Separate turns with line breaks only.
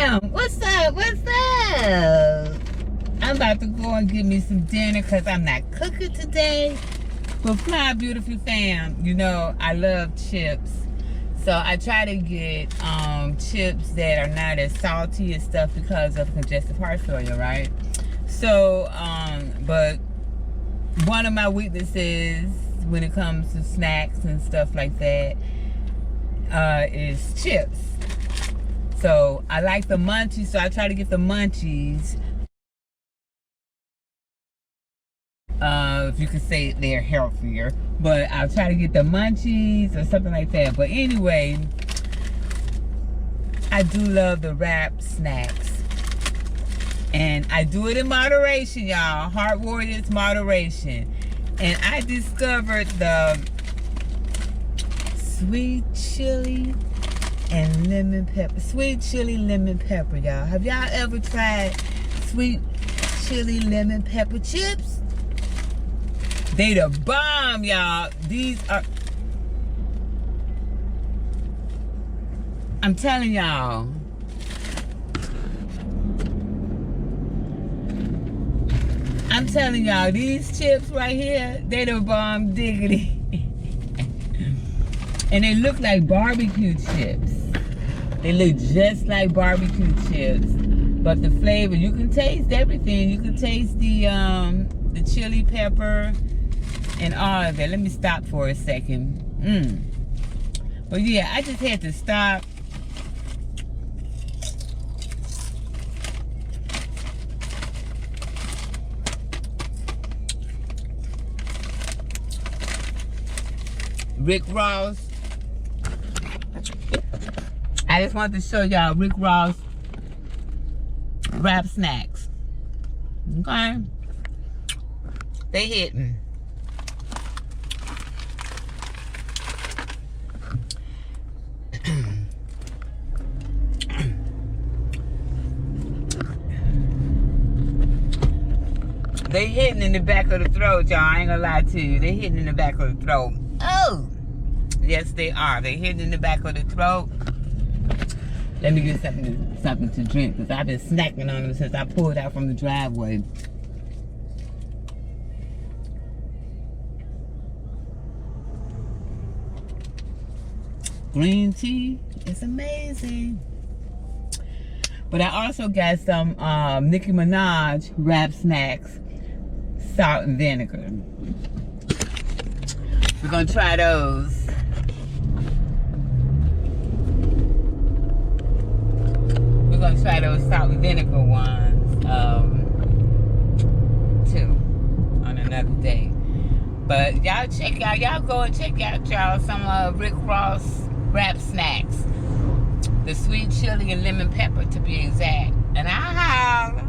fam? What's up? What's up? I'm about to go and get me some dinner because I'm not cooking today. But fly, beautiful fam, you know, I love chips. So I try to get chips that are not as salty and stuff because of congestive heart failure, right? So, but one of my weaknesses when it comes to snacks and stuff like that is chips. So I like the munchies, so I try to get the munchies. If you could say they're healthier, but I'll try to get the munchies or something like that. But anyway, I do love the wrap snacks, and I do it in moderation, y'all. Heart Warriors moderation. And I discovered the sweet chili and lemon pepper. Sweet chili lemon pepper, y'all. Have y'all ever tried sweet chili lemon pepper chips? They the bomb, y'all. These are, I'm telling y'all. I'm telling y'all, these chips right here, they the bomb diggity. And they look like barbecue chips. They look just like barbecue chips. But the flavor, you can taste everything. You can taste the chili pepper and all of that. Let me stop for a second. But yeah, I just had to stop. Rick Ross. I just wanted to show y'all Rick Ross wrap snacks. Okay? They hitting. They hitting in the back of the throat, y'all. I ain't gonna lie to you. They hitting in the back of the throat. Oh! Yes, they are. They hitting in the back of the throat. Let me get something to drink, because I've been snacking on them since I pulled out from the driveway. Green tea is amazing. But I also got some Nicki Minaj wrap snacks, salt and vinegar. We're gonna try those. We're gonna try those salt and vinegar ones too on another day. But y'all check out, y'all go and check out y'all some Rick Ross wrap snacks. The sweet chili and lemon pepper to be exact. And I'll holler.